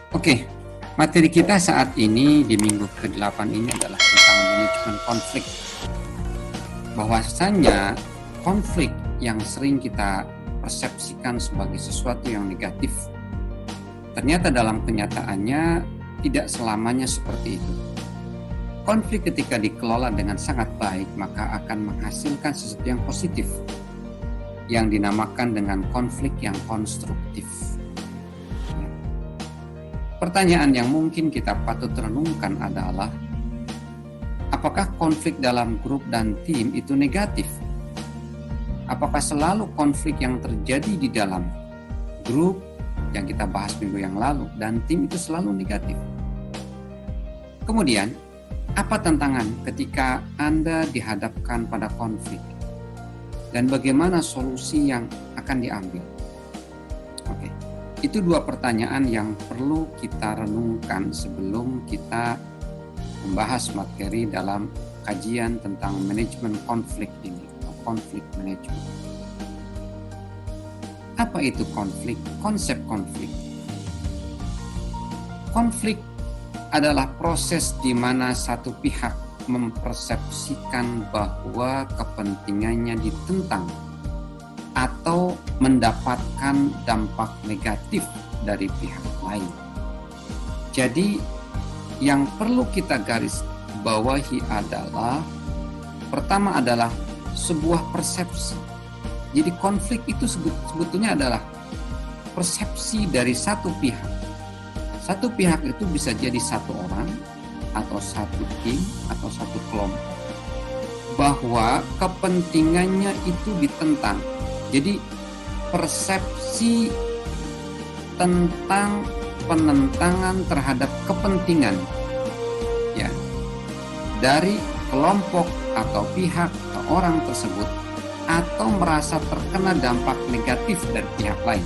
Oke, materi kita saat ini di minggu ke-8 ini adalah tentang manajemen konflik. Bahwasanya konflik yang sering kita persepsikan sebagai sesuatu yang negatif, ternyata dalam kenyataannya tidak selamanya seperti itu. Konflik ketika dikelola dengan sangat baik, maka akan menghasilkan sesuatu yang positif, yang dinamakan dengan konflik yang konstruktif. Pertanyaan yang mungkin kita patut renungkan adalah, apakah konflik dalam grup dan tim itu negatif? Apakah selalu konflik yang terjadi di dalam grup yang kita bahas minggu yang lalu dan tim itu selalu negatif? Kemudian, apa tantangan ketika Anda dihadapkan pada konflik? Dan bagaimana solusi yang akan diambil? Oke. Itu dua pertanyaan yang perlu kita renungkan sebelum kita membahas materi dalam kajian tentang manajemen konflik ini, atau konflik management. Apa itu konflik? Konsep konflik. Konflik adalah proses di mana satu pihak mempersepsikan bahwa kepentingannya ditentang atau mendapatkan dampak negatif dari pihak lain. Jadi yang perlu kita garis bawahi adalah, pertama adalah sebuah persepsi. Jadi konflik itu sebetulnya adalah persepsi dari satu pihak. Satu pihak itu bisa jadi satu orang, atau satu tim, atau satu kelompok, bahwa kepentingannya itu ditentang. Jadi persepsi tentang penentangan terhadap kepentingan ya dari kelompok atau pihak atau orang tersebut, atau merasa terkena dampak negatif dari pihak lain.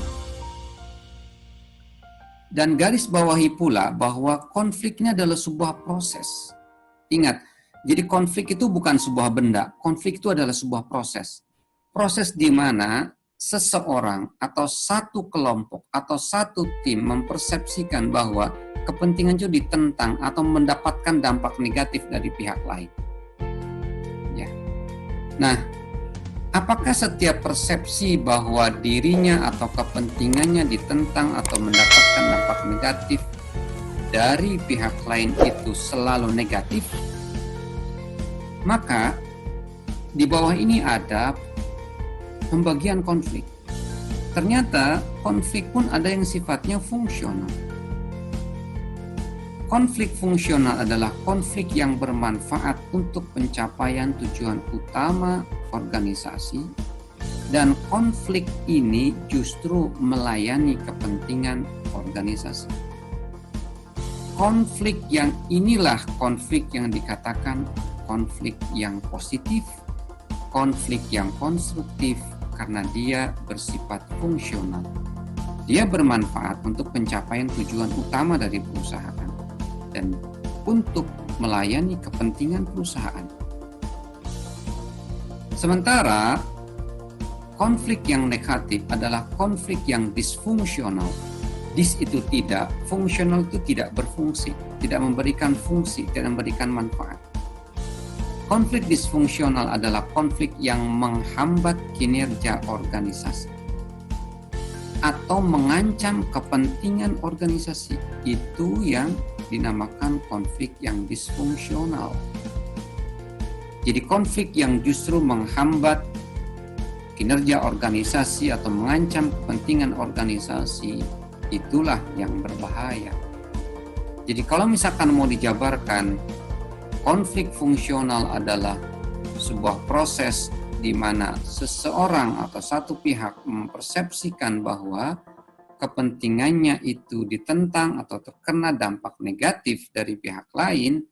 Dan garis bawahi pula bahwa konfliknya adalah sebuah proses. Ingat, jadi konflik itu bukan sebuah benda, konflik itu adalah sebuah proses. Proses di mana seseorang atau satu kelompok atau satu tim mempersepsikan bahwa kepentingan itu ditentang atau mendapatkan dampak negatif dari pihak lain. Ya. Nah, apakah setiap persepsi bahwa dirinya atau kepentingannya ditentang atau mendapatkan dampak negatif dari pihak lain itu selalu negatif? Maka di bawah ini ada pembagian konflik. Ternyata konflik pun ada yang sifatnya fungsional. Konflik fungsional adalah konflik yang bermanfaat untuk pencapaian tujuan utama organisasi, dan konflik ini justru melayani kepentingan organisasi. Konflik yang inilah konflik yang dikatakan konflik yang positif, konflik yang konstruktif, karena dia bersifat fungsional. Dia bermanfaat untuk pencapaian tujuan utama dari perusahaan dan untuk melayani kepentingan perusahaan. Sementara konflik yang negatif adalah konflik yang disfungsional. Dis itu tidak, fungsional itu tidak berfungsi, tidak memberikan fungsi, tidak memberikan manfaat. Konflik disfungsional adalah konflik yang menghambat kinerja organisasi atau mengancam kepentingan organisasi. Itu yang dinamakan konflik yang disfungsional. Jadi konflik yang justru menghambat kinerja organisasi atau mengancam kepentingan organisasi, itulah yang berbahaya. Jadi kalau misalkan mau dijabarkan, konflik fungsional adalah sebuah proses di mana seseorang atau satu pihak mempersepsikan bahwa kepentingannya itu ditentang atau terkena dampak negatif dari pihak lain,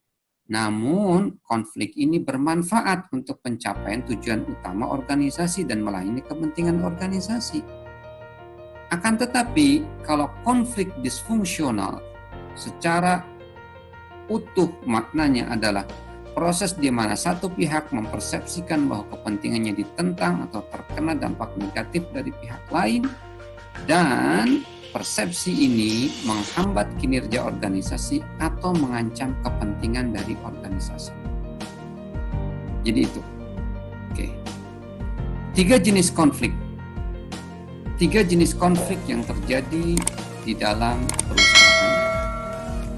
namun konflik ini bermanfaat untuk pencapaian tujuan utama organisasi dan melayani kepentingan organisasi. Akan tetapi, kalau konflik disfungsional secara utuh maknanya adalah proses di mana satu pihak mempersepsikan bahwa kepentingannya ditentang atau terkena dampak negatif dari pihak lain, dan persepsi ini menghambat kinerja organisasi atau mengancam kepentingan dari organisasi. Jadi itu. Oke. 3 jenis konflik. 3 jenis konflik yang terjadi di dalam perusahaan.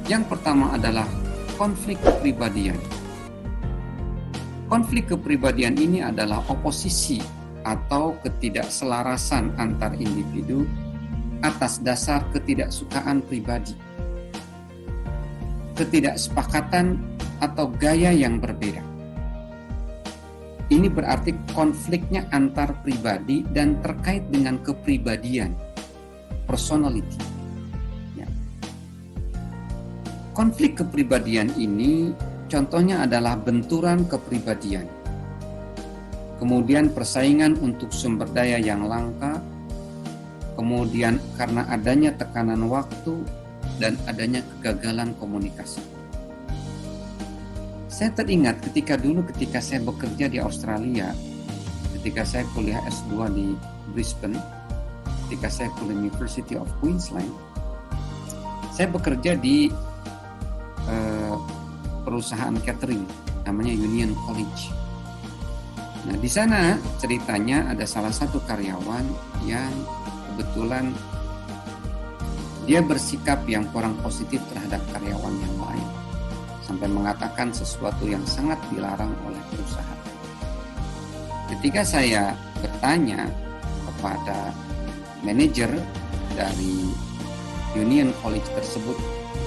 Yang pertama adalah konflik kepribadian. Konflik kepribadian ini adalah oposisi atau ketidakselarasan antar individu atas dasar ketidaksukaan pribadi, ketidaksepakatan atau gaya yang berbeda. Ini berarti konfliknya antar pribadi dan terkait dengan kepribadian, personality. Ya. Konflik kepribadian ini contohnya adalah benturan kepribadian, kemudian persaingan untuk sumber daya yang langka, kemudian karena adanya tekanan waktu dan adanya kegagalan komunikasi. Saya teringat ketika saya bekerja di Australia, ketika saya kuliah S2 di Brisbane, ketika saya kuliah University of Queensland, saya bekerja di perusahaan catering namanya Union College. Nah, di sana ceritanya ada salah satu karyawan yang kebetulan dia bersikap yang kurang positif terhadap karyawan yang lain, sampai mengatakan sesuatu yang sangat dilarang oleh perusahaan. Ketika saya bertanya kepada manajer dari Union College tersebut,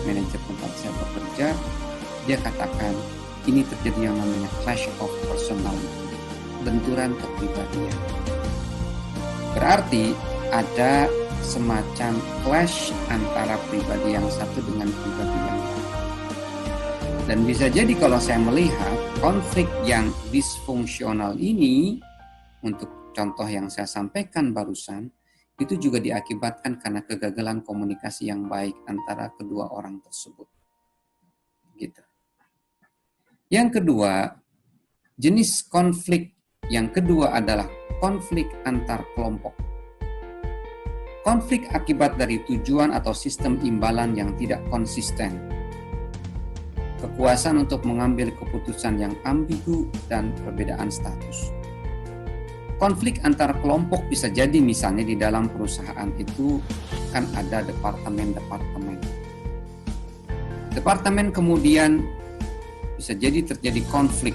manajer tempat saya bekerja, dia katakan ini terjadi yang namanya clash of personality, benturan kepribadian. Berarti ada semacam clash antara pribadi yang satu dengan pribadi yang lain. Dan bisa jadi kalau saya melihat konflik yang disfungsional ini, untuk contoh yang saya sampaikan barusan, itu juga diakibatkan karena kegagalan komunikasi yang baik antara kedua orang tersebut. Gitu. Yang kedua, jenis konflik yang kedua adalah konflik antar kelompok. Konflik akibat dari tujuan atau sistem imbalan yang tidak konsisten. Kekuasaan untuk mengambil keputusan yang ambigu dan perbedaan status. Konflik antar kelompok bisa jadi misalnya di dalam perusahaan itu kan ada departemen-departemen. Departemen kemudian bisa jadi terjadi konflik.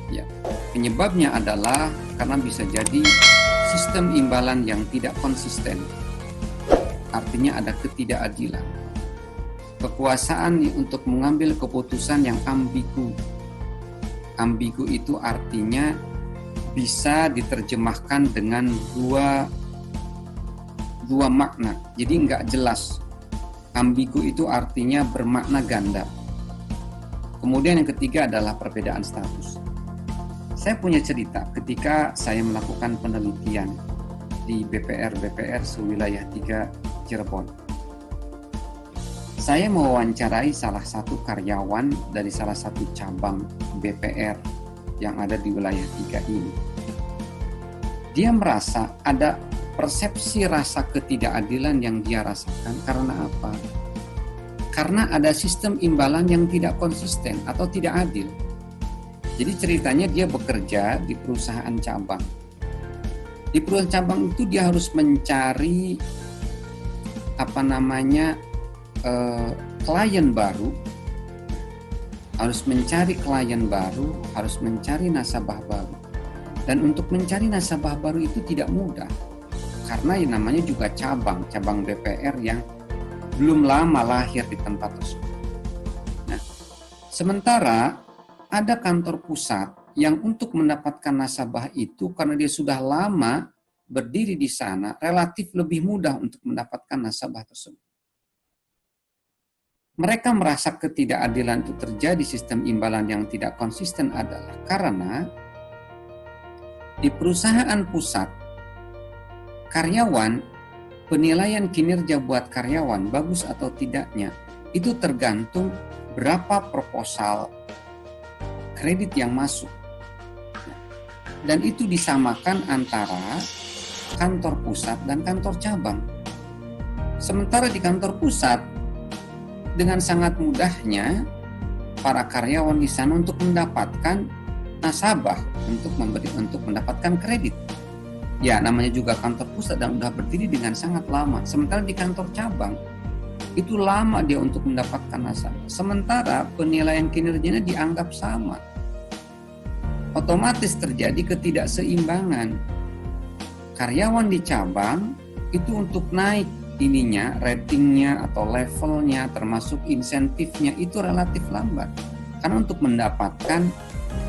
Ya, penyebabnya adalah karena bisa jadi sistem imbalan yang tidak konsisten. Artinya ada ketidakadilan. Kekuasaan untuk mengambil keputusan yang ambigu. Ambigu itu artinya bisa diterjemahkan dengan dua makna. Jadi nggak jelas. Ambigu itu artinya bermakna ganda. Kemudian yang ketiga adalah perbedaan status. Saya punya cerita ketika saya melakukan penelitian di BPR sewilayah 3 Cirebon. Saya mewawancarai salah satu karyawan dari salah satu cabang BPR yang ada di wilayah 3 ini. Dia merasa ada persepsi rasa ketidakadilan yang dia rasakan karena apa? Karena ada sistem imbalan yang tidak konsisten atau tidak adil. Jadi ceritanya dia bekerja di perusahaan cabang. Di perusahaan cabang itu dia harus mencari klien baru, harus mencari nasabah baru. Dan untuk mencari nasabah baru itu tidak mudah. Karena yang namanya juga cabang BPR yang belum lama lahir di tempat tersebut. Nah, sementara ada kantor pusat yang untuk mendapatkan nasabah itu karena dia sudah lama berdiri di sana, relatif lebih mudah untuk mendapatkan nasabah tersebut. Mereka merasa ketidakadilan itu terjadi, sistem imbalan yang tidak konsisten adalah karena di perusahaan pusat, karyawan, penilaian kinerja buat karyawan bagus atau tidaknya itu tergantung berapa proposal kredit yang masuk. Dan itu disamakan antara kantor pusat dan kantor cabang. Sementara di kantor pusat, dengan sangat mudahnya para karyawan di sana untuk mendapatkan nasabah, untuk mendapatkan kredit. Ya, namanya juga kantor pusat dan udah berdiri dengan sangat lama. Sementara di kantor cabang, itu lama dia untuk mendapatkan nasabah. Sementara penilaian kinerjanya dianggap sama. Otomatis terjadi ketidakseimbangan. Karyawan di cabang itu untuk naik ratingnya atau levelnya, termasuk insentifnya itu relatif lambat. Karena untuk mendapatkan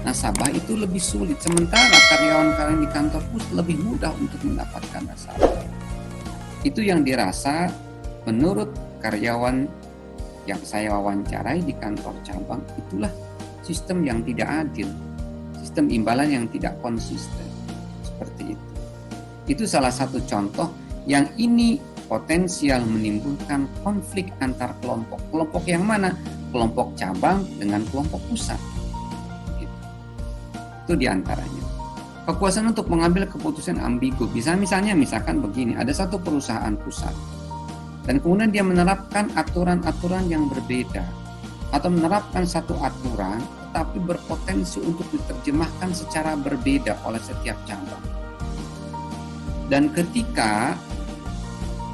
nasabah itu lebih sulit. Sementara karyawan-karyawan di kantor pusat lebih mudah untuk mendapatkan nasabah. Itu yang dirasa menurut karyawan yang saya wawancarai di kantor cabang, itulah sistem yang tidak adil, sistem imbalan yang tidak konsisten. Seperti itu. Itu salah satu contoh yang ini potensial menimbulkan konflik antar kelompok. Kelompok yang mana? Kelompok cabang dengan kelompok pusat. Itu diantaranya. Kekuasaan untuk mengambil keputusan ambigu. Misalkan begini, ada satu perusahaan pusat dan kemudian dia menerapkan aturan-aturan yang berbeda atau menerapkan satu aturan tetapi berpotensi untuk diterjemahkan secara berbeda oleh setiap cabang. Dan ketika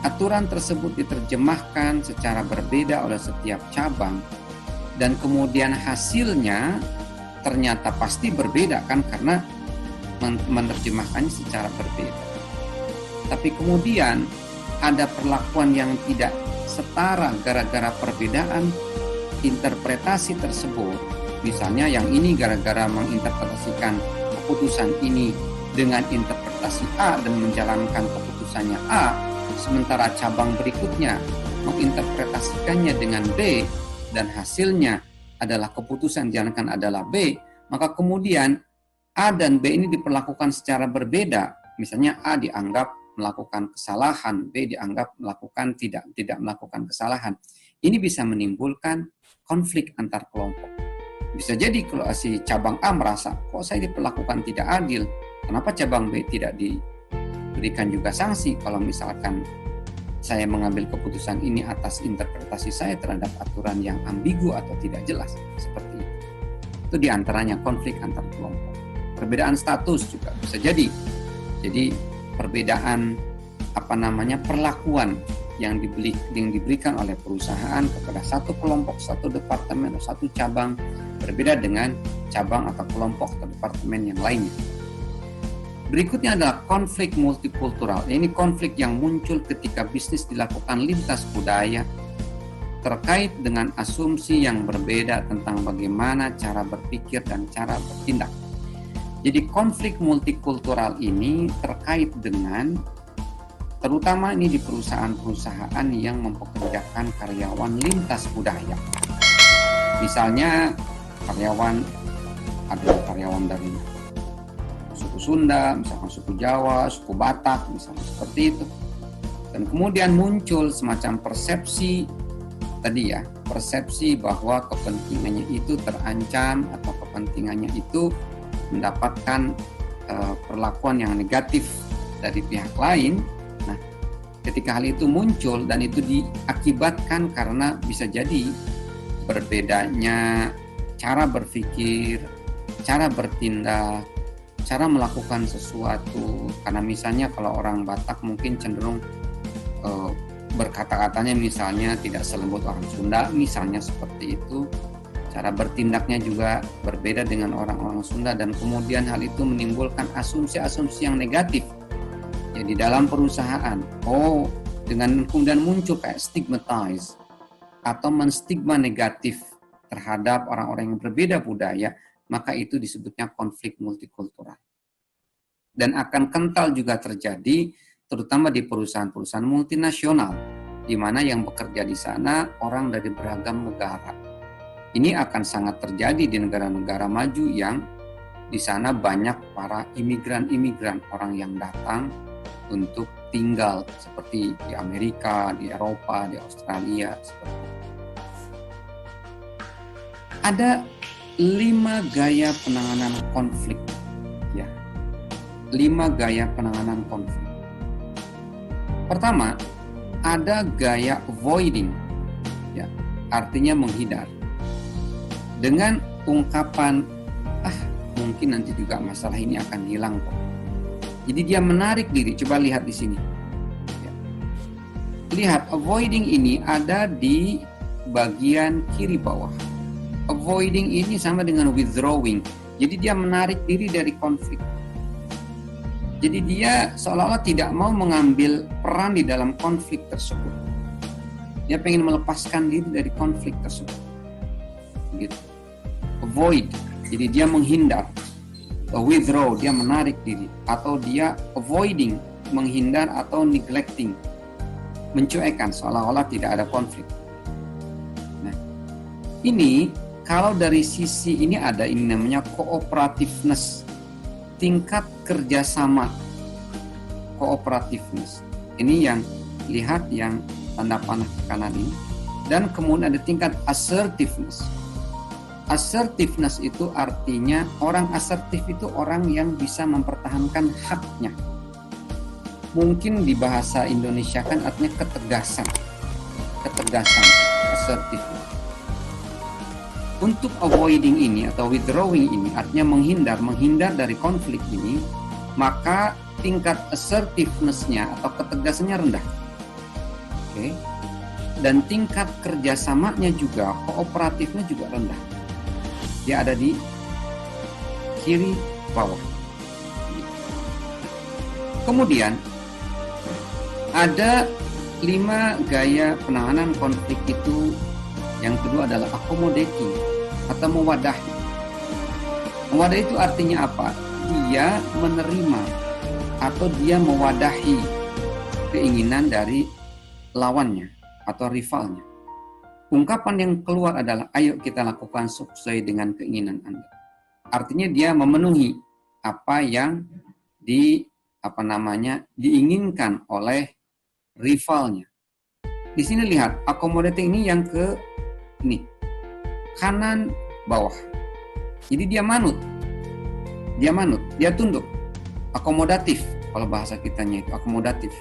aturan tersebut diterjemahkan secara berbeda oleh setiap cabang dan kemudian hasilnya ternyata pasti berbeda kan, karena menerjemahkannya secara berbeda. Tapi kemudian ada perlakuan yang tidak setara gara-gara perbedaan interpretasi tersebut. Misalnya yang ini gara-gara menginterpretasikan keputusan ini dengan interpretasi A dan menjalankan keputusannya A, sementara cabang berikutnya menginterpretasikannya dengan B dan hasilnya adalah keputusan dijalankan adalah B, maka kemudian A dan B ini diperlakukan secara berbeda. Misalnya A dianggap melakukan kesalahan, B dianggap tidak melakukan kesalahan. Ini bisa menimbulkan konflik antar kelompok. Bisa jadi kalau si cabang A merasa, kok saya diperlakukan tidak adil, kenapa cabang B tidak diberikan juga sanksi kalau misalkan saya mengambil keputusan ini atas interpretasi saya terhadap aturan yang ambigu atau tidak jelas, seperti itu. Itu diantaranya konflik antar kelompok. Perbedaan status juga bisa jadi. Jadi perbedaan perlakuan yang diberikan oleh perusahaan kepada satu kelompok, satu departemen atau satu cabang berbeda dengan cabang atau kelompok atau departemen yang lainnya. Berikutnya adalah konflik multikultural. Ini konflik yang muncul ketika bisnis dilakukan lintas budaya terkait dengan asumsi yang berbeda tentang bagaimana cara berpikir dan cara bertindak. Jadi konflik multikultural ini terkait dengan, terutama ini di perusahaan-perusahaan yang mempekerjakan karyawan lintas budaya. Misalnya ada karyawan dari suku Sunda, misalkan suku Jawa, suku Batak, misalnya seperti itu. Dan kemudian muncul semacam persepsi bahwa kepentingannya itu terancam atau kepentingannya itu mendapatkan perlakuan yang negatif dari pihak lain. Nah, ketika hal itu muncul dan itu diakibatkan karena bisa jadi berbedanya cara berpikir, cara bertindak, cara melakukan sesuatu. Karena misalnya kalau orang Batak mungkin cenderung berkata-katanya misalnya tidak selembut orang Sunda, misalnya seperti itu. Cara bertindaknya juga berbeda dengan orang-orang Sunda dan kemudian hal itu menimbulkan asumsi-asumsi yang negatif ya di dalam perusahaan. Dengan kemudian muncul kayak stigmatize atau menstigma negatif terhadap orang-orang yang berbeda budaya, maka itu disebutnya konflik multikultural. Dan akan kental juga terjadi terutama di perusahaan-perusahaan multinasional di mana yang bekerja di sana orang dari beragam negara. Ini akan sangat terjadi di negara-negara maju yang di sana banyak para imigran-imigran, orang yang datang untuk tinggal seperti di Amerika, di Eropa, di Australia, seperti itu. Ada 5 gaya penanganan konflik. Ya. 5 gaya penanganan konflik. Pertama, ada gaya avoiding, ya, artinya menghindar. Dengan ungkapan, mungkin nanti juga masalah ini akan hilang kok. Jadi dia menarik diri. Coba lihat di sini. Ya. Lihat, avoiding ini ada di bagian kiri bawah. Avoiding ini sama dengan withdrawing. Jadi dia menarik diri dari konflik. Jadi dia seolah-olah tidak mau mengambil peran di dalam konflik tersebut. Dia pengen melepaskan diri dari konflik tersebut. Gitu. Avoid, jadi dia menghindar. Withdraw, dia menarik diri. Atau dia avoiding, menghindar atau neglecting, mencuekkan seolah-olah tidak ada konflik. Nah, ini kalau dari sisi ini ada ini namanya cooperativeness, tingkat kerjasama, cooperativeness. Ini yang lihat yang tanda panah ke kanan ini. Dan kemudian ada tingkat assertiveness. Assertiveness itu artinya orang asertif itu orang yang bisa mempertahankan haknya. Mungkin di bahasa Indonesia kan artinya ketegasan, assertif. Untuk avoiding ini atau withdrawing ini artinya menghindar dari konflik ini, maka tingkat assertiveness-nya atau ketegasannya rendah. Oke. Dan tingkat kerjasamanya juga, kooperatifnya juga rendah. Dia ada di kiri bawah. Kemudian ada 5 gaya penanganan konflik itu. Yang kedua adalah accommodating atau mewadahi. Mewadahi itu artinya apa? Dia menerima atau dia mewadahi keinginan dari lawannya atau rivalnya. Ungkapan yang keluar adalah, ayo kita lakukan sesuai dengan keinginan Anda. Artinya dia memenuhi apa yang diinginkan oleh rivalnya. Di sini lihat, accommodating ini yang kanan bawah. Jadi dia manut, dia tunduk. Akomodatif, kalau bahasa kitanya itu akomodatif.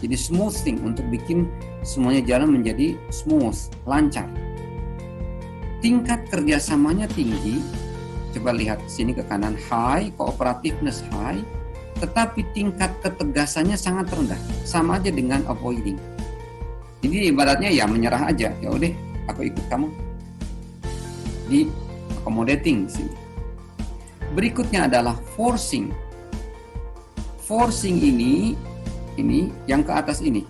Jadi smoothing, untuk bikin semuanya jalan menjadi smooth, lancar. Tingkat kerjasamanya tinggi. Coba lihat sini ke kanan, high, cooperativeness high. Tetapi tingkat ketegasannya sangat rendah. Sama aja dengan avoiding. Jadi ibaratnya ya menyerah aja. Ya udah, aku ikut kamu. Di accommodating sini. Berikutnya adalah forcing. Forcing ini yang ke atas ini.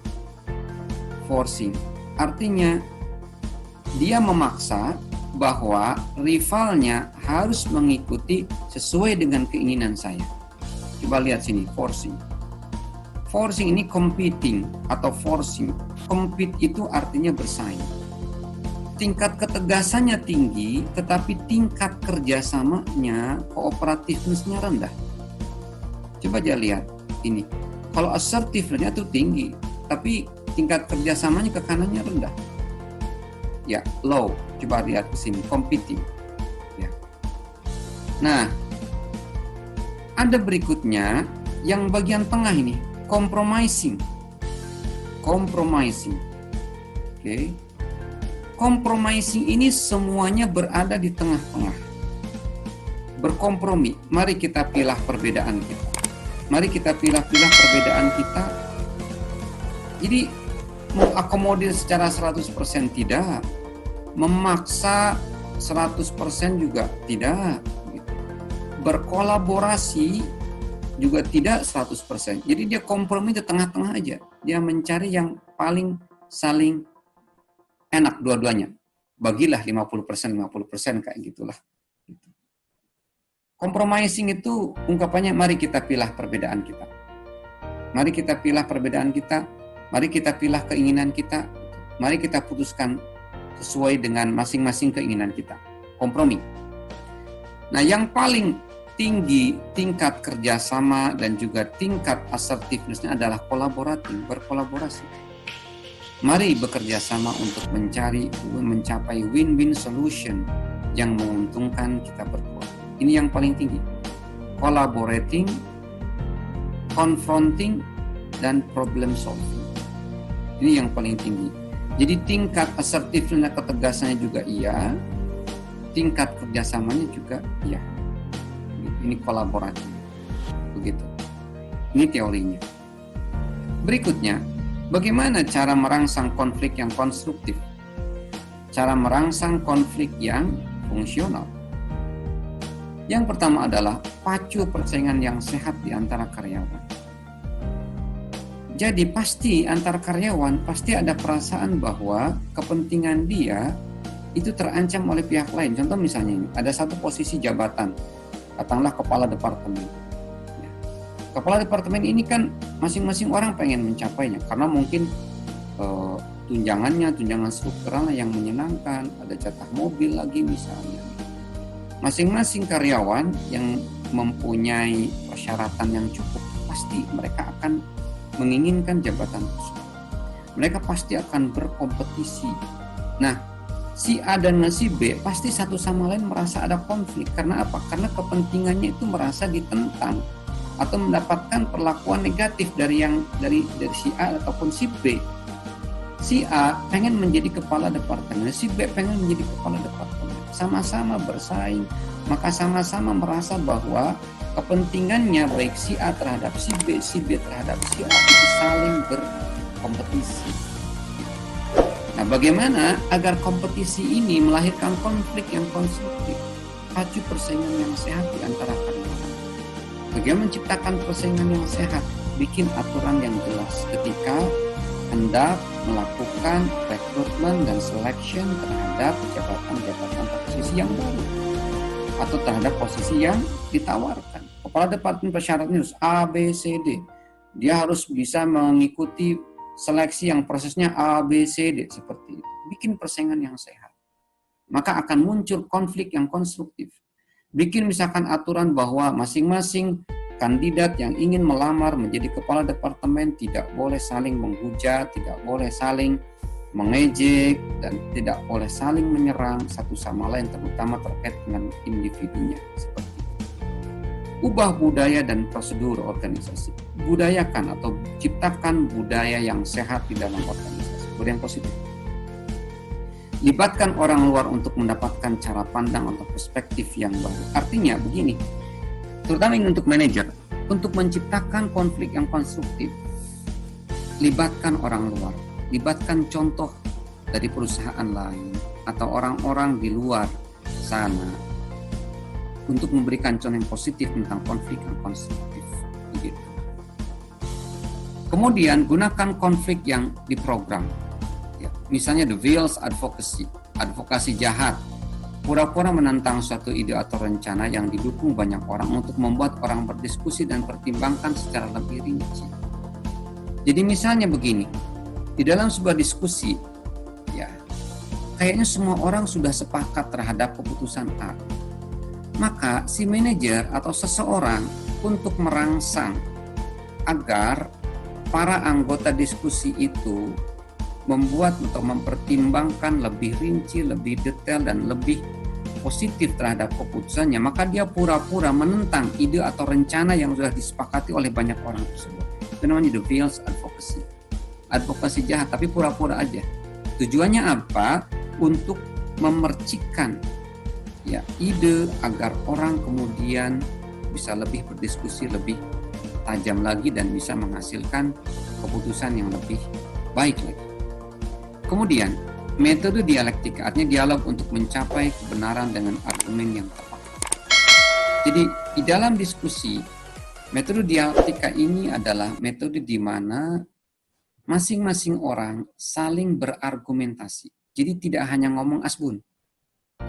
Forcing artinya dia memaksa bahwa rivalnya harus mengikuti sesuai dengan keinginan saya. Coba lihat sini, forcing. Forcing ini competing atau forcing. Compete itu artinya bersaing. Tingkat ketegasannya tinggi, tetapi tingkat kerjasamanya, cooperativeness-nya rendah. Coba aja lihat ini. Kalau assertiveness itu tinggi, tapi tingkat kerjasamanya ke kanannya rendah. Ya, low. Coba lihat ke sini, competing. Ya. Nah, ada berikutnya yang bagian tengah ini, compromising. Compromising. Oke. Compromising ini semuanya berada di tengah-tengah. Berkompromi. Mari kita pilah perbedaan kita. Mari kita pilah-pilah perbedaan kita. Jadi mengakomodir secara 100% tidak. Memaksa 100% juga tidak. Berkolaborasi juga tidak 100%. Jadi dia kompromi di tengah-tengah aja. Dia mencari yang paling saling enak dua-duanya. Bagilah 50% kayak gitulah. Compromising itu ungkapannya mari kita pilah perbedaan kita. Mari kita pilah perbedaan kita. Mari kita pilah keinginan kita. Mari kita putuskan sesuai dengan masing-masing keinginan kita. Kompromi. Nah, yang paling tinggi tingkat kerjasama dan juga tingkat assertiveness-nya adalah berkolaborasi. Mari bekerja sama untuk mencapai win-win solution yang menguntungkan kita berdua. Ini yang paling tinggi. Collaborating, confronting, dan problem solving. Ini yang paling tinggi. Jadi tingkat assertiveness, ketegasannya juga iya, tingkat kerjasamanya juga iya. Ini kolaborasi, begitu. Ini teorinya. Berikutnya, bagaimana cara merangsang konflik yang konstruktif? Cara merangsang konflik yang fungsional. Yang pertama adalah pacu persaingan yang sehat di antara karyawan. Jadi pasti antar karyawan pasti ada perasaan bahwa kepentingan dia itu terancam oleh pihak lain. Contoh misalnya ini, ada satu posisi jabatan, katakanlah kepala departemen. Ya. Kepala departemen ini kan masing-masing orang pengen mencapainya karena mungkin tunjangan strukturalnya yang menyenangkan, ada jatah mobil lagi misalnya. Masing-masing karyawan yang mempunyai persyaratan yang cukup, pasti mereka akan menginginkan jabatan tersebut. Mereka pasti akan berkompetisi. Nah, si A dan si B pasti satu sama lain merasa ada konflik. Karena apa? Karena kepentingannya itu merasa ditentang atau mendapatkan perlakuan negatif dari si A ataupun si B. Si A pengen menjadi kepala departemen, si B pengen menjadi kepala departemen. Sama-sama bersaing, maka sama-sama merasa bahwa kepentingannya baik si A terhadap si B terhadap si A itu saling berkompetisi. Nah, bagaimana agar kompetisi ini melahirkan konflik yang konstruktif, pacu persaingan yang sehat di antara karyawan? Bagaimana menciptakan persaingan yang sehat? Bikin aturan yang jelas ketika hendak melakukan rekrutmen dan selection terhadap jabatan-jabatan posisi yang baru atau terhadap posisi yang ditawarkan. Kepala departemen persyaratnya harus A, B, C, D. Dia harus bisa mengikuti seleksi yang prosesnya A, B, C, D seperti itu. Bikin persaingan yang sehat. Maka akan muncul konflik yang konstruktif. Bikin misalkan aturan bahwa masing-masing kandidat yang ingin melamar menjadi kepala departemen tidak boleh saling menghujat, tidak boleh saling mengejek, dan tidak boleh saling menyerang satu sama lain, terutama terkait dengan individunya. Seperti itu. Ubah budaya dan prosedur organisasi. Budayakan atau ciptakan budaya yang sehat di dalam organisasi, budaya yang positif. Libatkan orang luar untuk mendapatkan cara pandang atau perspektif yang baru. Artinya begini, terutama untuk manajer, untuk menciptakan konflik yang konstruktif, libatkan orang luar, libatkan contoh dari perusahaan lain atau orang-orang di luar sana untuk memberikan contoh yang positif tentang konflik yang konstruktif. Begitu. Kemudian gunakan konflik yang diprogram. Ya, misalnya the Wales advocacy, advokasi jahat. Pura-pura menentang suatu ide atau rencana yang didukung banyak orang untuk membuat orang berdiskusi dan pertimbangkan secara lebih rinci. Jadi misalnya begini, di dalam sebuah diskusi, ya, kayaknya semua orang sudah sepakat terhadap keputusan A. Maka si manajer atau seseorang untuk merangsang agar para anggota diskusi itu membuat atau mempertimbangkan lebih rinci, lebih detail, dan lebih positif terhadap keputusannya, maka dia pura-pura menentang ide atau rencana yang sudah disepakati oleh banyak orang tersebut. Itu namanya the Wales advocacy. Advokasi jahat, tapi pura-pura aja. Tujuannya apa? Untuk memercikkan ya ide agar orang kemudian bisa lebih berdiskusi lebih tajam lagi dan bisa menghasilkan keputusan yang lebih baik lagi. Kemudian, metode dialektika, artinya dialog untuk mencapai kebenaran dengan argumen yang tepat. Jadi, di dalam diskusi, metode dialektika ini adalah metode di mana masing-masing orang saling berargumentasi. Jadi, tidak hanya ngomong asbun,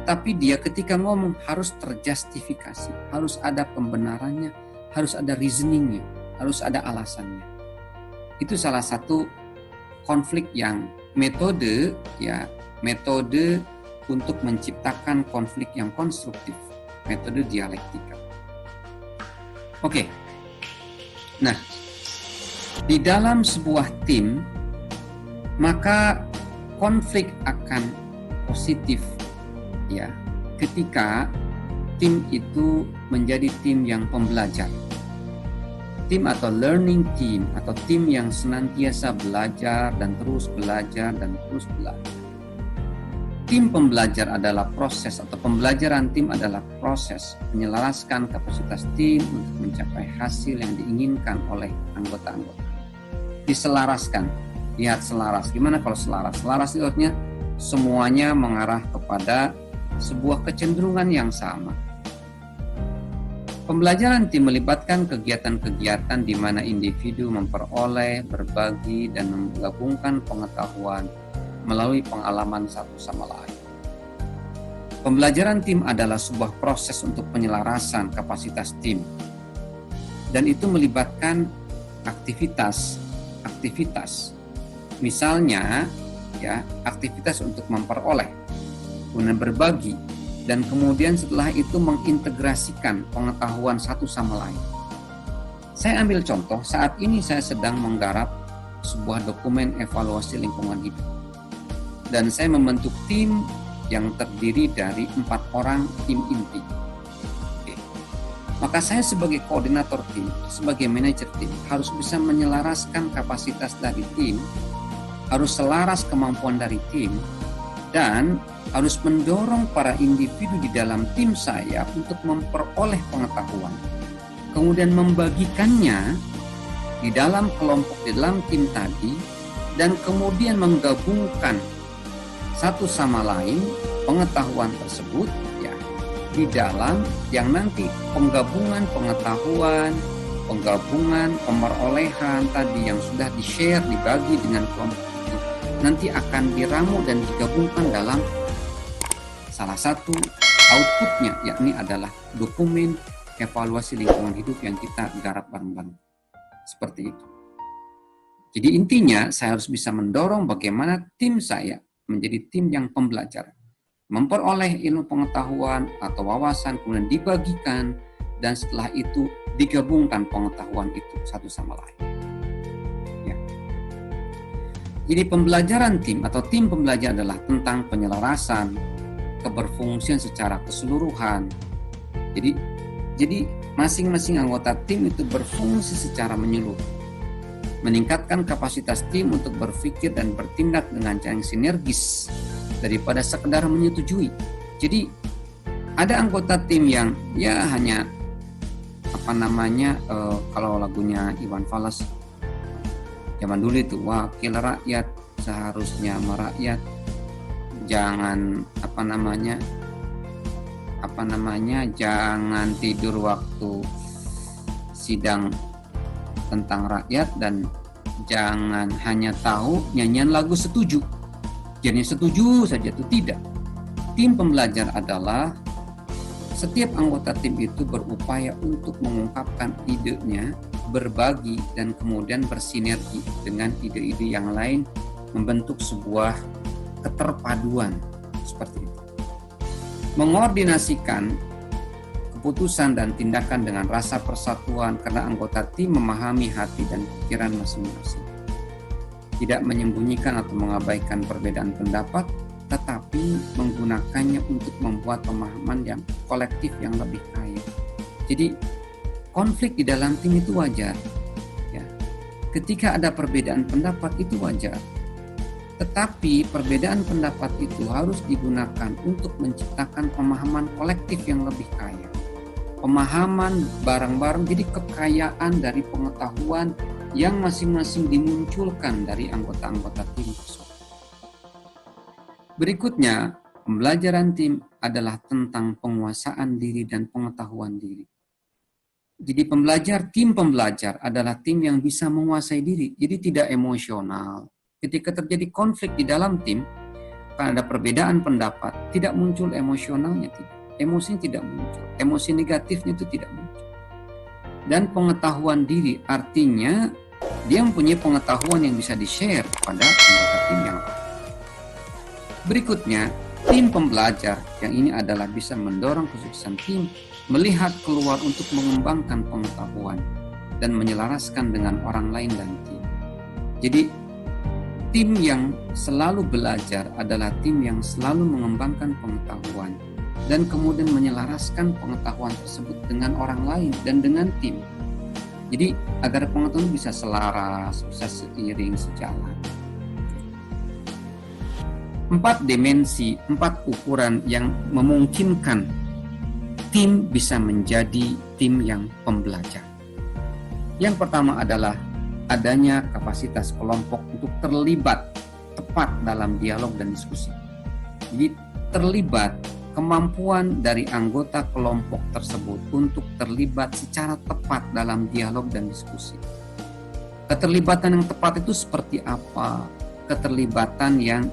tapi dia ketika ngomong harus terjustifikasi, harus ada pembenarannya, harus ada reasoningnya, harus ada alasannya. Itu salah satu konflik yang metode untuk menciptakan konflik yang konstruktif, metode dialektika. Oke. Nah, di dalam sebuah tim maka konflik akan positif ya ketika tim itu menjadi tim yang pembelajar. Tim atau learning team atau tim yang senantiasa belajar dan terus belajar dan terus belajar. Tim pembelajar adalah proses atau pembelajaran tim adalah proses menyelaraskan kapasitas tim untuk mencapai hasil yang diinginkan oleh anggota-anggota. Diselaraskan, lihat selaras. Gimana kalau selaras? Selaras itu artinya semuanya mengarah kepada sebuah kecenderungan yang sama. Pembelajaran tim melibatkan kegiatan-kegiatan di mana individu memperoleh, berbagi, dan menggabungkan pengetahuan melalui pengalaman satu sama lain. Pembelajaran tim adalah sebuah proses untuk penyelarasan kapasitas tim, dan itu melibatkan aktivitas. Misalnya, ya, aktivitas untuk memperoleh, kemudian berbagi, dan kemudian setelah itu mengintegrasikan pengetahuan satu sama lain. Saya ambil contoh, saat ini saya sedang menggarap sebuah dokumen evaluasi lingkungan hidup. Dan saya membentuk tim yang terdiri dari 4 orang tim inti. Oke. Maka saya sebagai koordinator tim, sebagai manajer tim, harus bisa menyelaraskan kapasitas dari tim, harus selaras kemampuan dari tim, dan harus mendorong para individu di dalam tim saya untuk memperoleh pengetahuan, kemudian membagikannya di dalam kelompok, di dalam tim tadi, dan kemudian menggabungkan satu sama lain pengetahuan tersebut, ya, di dalam yang nanti penggabungan pengetahuan, penggabungan pemerolehan tadi yang sudah di-share, dibagi dengan kelompok itu, nanti akan diramu dan digabungkan dalam salah satu outputnya, yakni adalah dokumen evaluasi lingkungan hidup yang kita garap bareng-bareng. Seperti itu. Jadi intinya saya harus bisa mendorong bagaimana tim saya menjadi tim yang pembelajar, memperoleh ilmu pengetahuan atau wawasan, kemudian dibagikan, dan setelah itu digabungkan pengetahuan itu satu sama lain. Ya. Jadi pembelajaran tim atau tim pembelajar adalah tentang penyelarasan, keberfungsian secara keseluruhan. Jadi masing-masing anggota tim itu berfungsi secara menyeluruh, meningkatkan kapasitas tim untuk berpikir dan bertindak dengan cara yang sinergis daripada sekedar menyetujui. Jadi ada anggota tim yang ya hanya kalau lagunya Iwan Fals zaman dulu itu, wakil rakyat seharusnya merakyat, jangan jangan tidur waktu sidang tentang rakyat, dan jangan hanya tahu nyanyian lagu setuju. Jadi setuju saja itu tidak. Tim pembelajar adalah setiap anggota tim itu berupaya untuk mengungkapkan idenya, berbagi, dan kemudian bersinergi dengan ide-ide yang lain, membentuk sebuah keterpaduan seperti itu. Mengordinasikan keputusan dan tindakan dengan rasa persatuan karena anggota tim memahami hati dan pikiran masing-masing. Tidak menyembunyikan atau mengabaikan perbedaan pendapat, tetapi menggunakannya untuk membuat pemahaman yang kolektif yang lebih kaya. Jadi konflik di dalam tim itu wajar. Ya. Ketika ada perbedaan pendapat itu wajar. Tetapi perbedaan pendapat itu harus digunakan untuk menciptakan pemahaman kolektif yang lebih kaya. Pemahaman bareng-bareng, jadi kekayaan dari pengetahuan yang masing-masing dimunculkan dari anggota-anggota tim tersebut. Berikutnya, pembelajaran tim adalah tentang penguasaan diri dan pengetahuan diri. Jadi tim pembelajar adalah tim yang bisa menguasai diri, jadi tidak emosional. Ketika terjadi konflik di dalam tim, karena ada perbedaan pendapat, tidak muncul emosionalnya, tidak. Emosinya tidak muncul. Emosi negatifnya itu tidak muncul. Dan pengetahuan diri artinya dia mempunyai pengetahuan yang bisa di-share pada anggota tim yang lain. Berikutnya, tim pembelajar yang ini adalah bisa mendorong kesuksesan tim, melihat keluar untuk mengembangkan pengetahuan dan menyelaraskan dengan orang lain dan tim. Jadi tim yang selalu belajar adalah tim yang selalu mengembangkan pengetahuan dan kemudian menyelaraskan pengetahuan tersebut dengan orang lain dan dengan tim. Jadi agar pengetahuan bisa selaras, bisa seiring, sejalan. 4 dimensi, 4 ukuran yang memungkinkan tim bisa menjadi tim yang pembelajar. Yang pertama adalah adanya kapasitas kelompok untuk terlibat tepat dalam dialog dan diskusi. Jadi terlibat, kemampuan dari anggota kelompok tersebut untuk terlibat secara tepat dalam dialog dan diskusi. Keterlibatan yang tepat itu seperti apa? Keterlibatan yang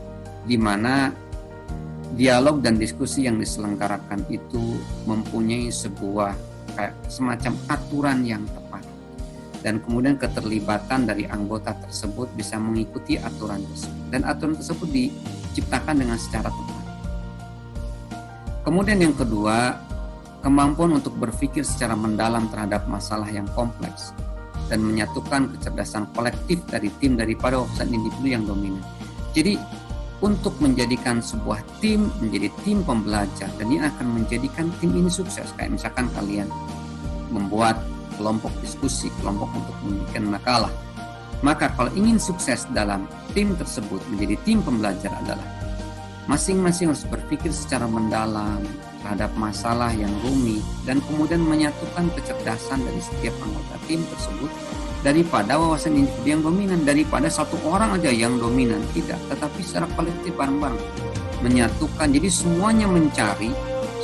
di mana dialog dan diskusi yang diselenggarakan itu mempunyai sebuah semacam aturan yang tepat, dan kemudian keterlibatan dari anggota tersebut bisa mengikuti aturan tersebut, dan aturan tersebut diciptakan dengan secara tepat. Kemudian yang kedua, kemampuan untuk berpikir secara mendalam terhadap masalah yang kompleks dan menyatukan kecerdasan kolektif dari tim daripada wawasan individu yang dominan. Jadi untuk menjadikan sebuah tim menjadi tim pembelajar, dan ini akan menjadikan tim ini sukses. Kayak misalkan kalian membuat kelompok diskusi, kelompok untuk membuat makalah, maka kalau ingin sukses dalam tim tersebut menjadi tim pembelajar adalah masing-masing harus berpikir secara mendalam terhadap masalah yang rumit, dan kemudian menyatukan kecerdasan dari setiap anggota tim tersebut daripada wawasan individu yang dominan, daripada satu orang aja yang dominan, tidak, tetapi secara kolektif bareng-bareng menyatukan. Jadi semuanya mencari,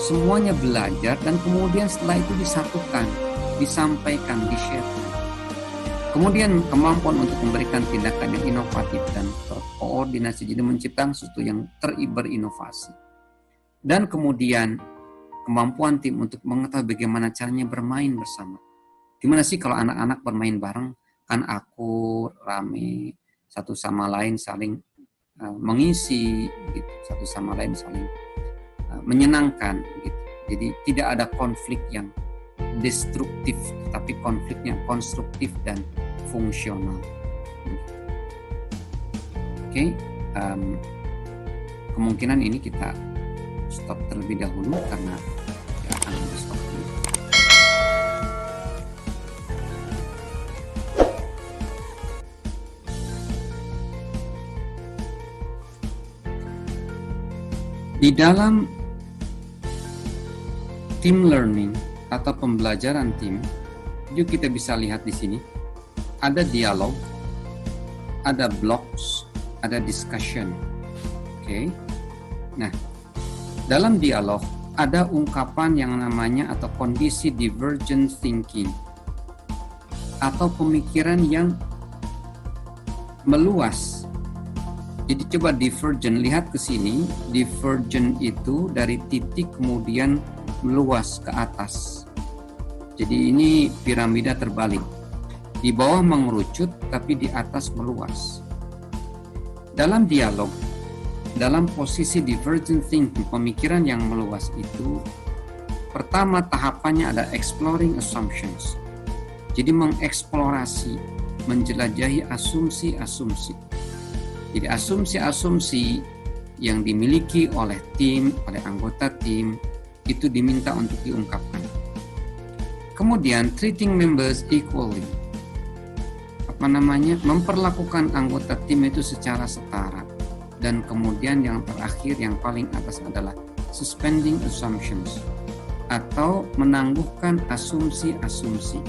semuanya belajar, dan kemudian setelah itu disatukan, disampaikan, di-share. Kemudian kemampuan untuk memberikan tindakan yang inovatif dan terkoordinasi, jadi menciptakan sesuatu yang berinovasi. Dan kemudian kemampuan tim untuk mengetahui bagaimana caranya bermain bersama. Gimana sih kalau anak-anak bermain bareng, kan akur, rame, satu sama lain saling mengisi, gitu, satu sama lain saling menyenangkan, gitu. Jadi tidak ada konflik yang destruktif, tapi konfliknya konstruktif dan fungsional. Oke, kemungkinan ini kita stop terlebih dahulu karena ya akan stop dulu. Di dalam team learning atau pembelajaran tim, yuk kita bisa lihat di sini ada dialog, ada blocks, ada discussion. Oke. Nah, dalam dialog ada ungkapan yang namanya atau kondisi divergent thinking atau pemikiran yang meluas. Jadi coba divergent, lihat ke sini, divergent itu dari titik kemudian meluas ke atas. Jadi ini piramida terbalik. Di bawah mengerucut tapi di atas meluas. Dalam dialog, dalam posisi divergent thinking, pemikiran yang meluas itu, pertama tahapannya ada exploring assumptions. Jadi mengeksplorasi, menjelajahi asumsi-asumsi. Jadi asumsi-asumsi yang dimiliki oleh tim, oleh anggota tim, itu diminta untuk diungkapkan. Kemudian treating members equally. Memperlakukan anggota tim itu secara setara. Dan kemudian yang terakhir, yang paling atas adalah suspending assumptions atau menangguhkan asumsi-asumsi.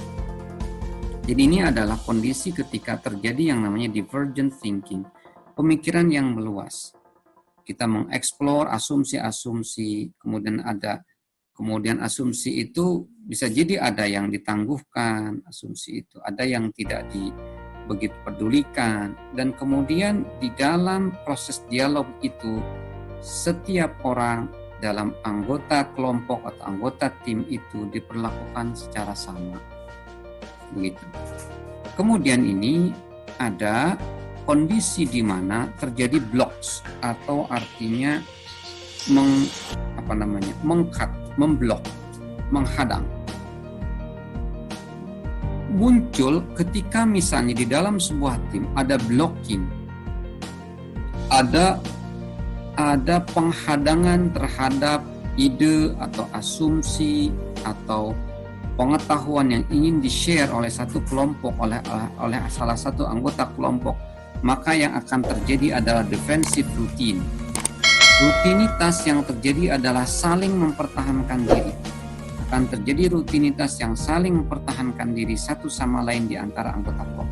Jadi ini adalah kondisi ketika terjadi yang namanya divergent thinking, pemikiran yang meluas. Kita mengeksplor asumsi-asumsi, kemudian asumsi itu bisa jadi ada yang ditangguhkan, asumsi itu ada yang tidak begitu pedulikan, dan kemudian di dalam proses dialog itu setiap orang dalam anggota kelompok atau anggota tim itu diperlakukan secara sama. Begitu. Kemudian ini ada kondisi di mana terjadi blocks atau artinya memblok, menghadang. Muncul ketika misalnya di dalam sebuah tim ada blocking, ada penghadangan terhadap ide atau asumsi atau pengetahuan yang ingin di-share oleh satu kelompok, oleh salah satu anggota kelompok, maka yang akan terjadi adalah defensive routine. Rutinitas yang terjadi adalah saling mempertahankan diri. Akan terjadi rutinitas yang saling mempertahankan diri satu sama lain di antara anggota kelompok.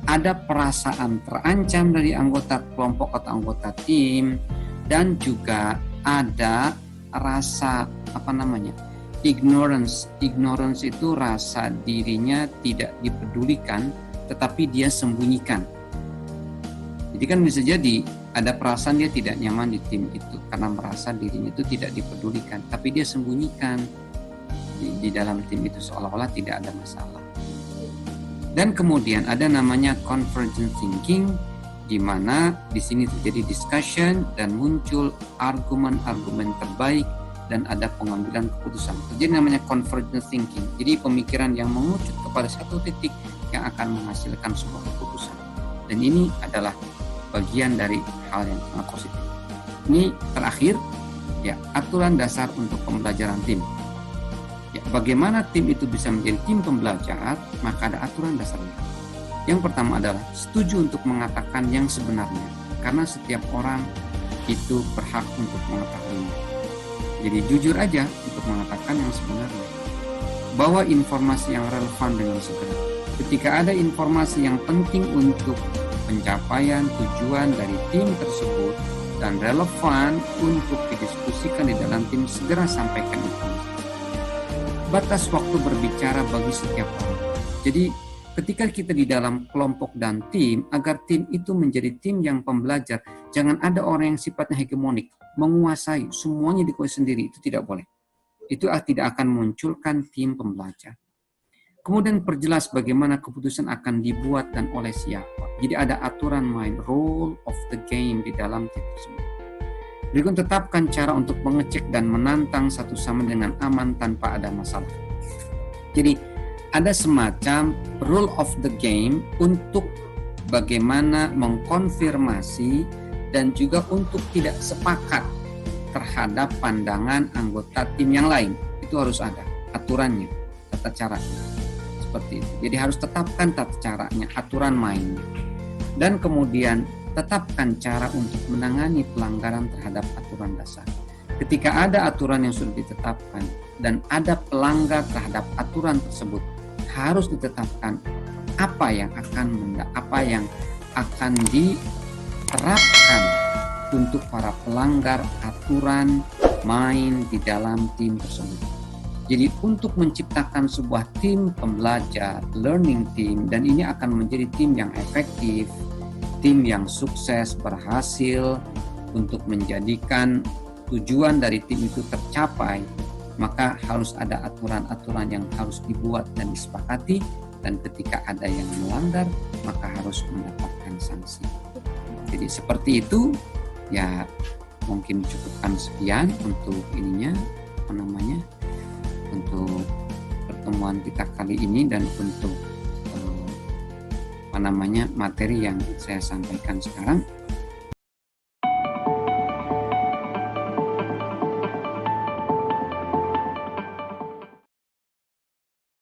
Ada perasaan terancam dari anggota kelompok atau anggota tim, dan juga ada rasa ignorance. Ignorance itu rasa dirinya tidak dipedulikan, tetapi dia sembunyikan. Jadi kan bisa jadi ada perasaan dia tidak nyaman di tim itu karena merasa dirinya itu tidak dipedulikan, tapi dia sembunyikan di dalam tim itu seolah-olah tidak ada masalah. Dan kemudian ada namanya convergent thinking, di mana di sini terjadi discussion dan muncul argumen-argumen terbaik dan ada pengambilan keputusan. Jadi namanya convergent thinking. Jadi pemikiran yang mengerucut kepada satu titik yang akan menghasilkan sebuah keputusan. Dan ini adalah bagian dari hal yang sangat positif. Ini terakhir, ya, aturan dasar untuk pembelajaran tim. Ya, bagaimana tim itu bisa menjadi tim pembelajar, maka ada aturan dasarnya. Yang pertama adalah setuju untuk mengatakan yang sebenarnya, karena setiap orang itu berhak untuk mengetahuinya. Jadi jujur aja untuk mengatakan yang sebenarnya. Bawa informasi yang relevan dengan segera. Ketika ada informasi yang penting untuk pencapaian tujuan dari tim tersebut dan relevan untuk didiskusikan di dalam tim, segera sampaikan informasi. Batas waktu berbicara bagi setiap orang. Jadi ketika kita di dalam kelompok dan tim, agar tim itu menjadi tim yang pembelajar, jangan ada orang yang sifatnya hegemonik, menguasai, semuanya dikuasai sendiri, itu tidak boleh. Itu tidak akan munculkan tim pembelajar. Kemudian perjelas bagaimana keputusan akan dibuat dan oleh siapa. Jadi ada aturan main, rule of the game di dalam tim tersebut. Berikut tetapkan cara untuk mengecek dan menantang satu sama dengan aman tanpa ada masalah. Jadi ada semacam rule of the game untuk bagaimana mengkonfirmasi dan juga untuk tidak sepakat terhadap pandangan anggota tim yang lain. Itu harus ada aturannya, tata caranya. Seperti itu. Jadi harus tetapkan tata caranya, aturan mainnya. Dan kemudian tetapkan cara untuk menangani pelanggaran terhadap aturan dasar. Ketika ada aturan yang sudah ditetapkan dan ada pelanggar terhadap aturan tersebut, harus ditetapkan apa yang akan diterapkan untuk para pelanggar aturan main di dalam tim tersebut. Jadi untuk menciptakan sebuah tim pembelajar, learning team, dan ini akan menjadi tim yang efektif, tim yang sukses, berhasil untuk menjadikan tujuan dari tim itu tercapai, maka harus ada aturan-aturan yang harus dibuat dan disepakati, dan ketika ada yang melanggar, maka harus mendapatkan sanksi. Jadi seperti itu, ya mungkin cukupkan sekian untuk untuk pertemuan kita kali ini dan untuk materi yang saya sampaikan sekarang.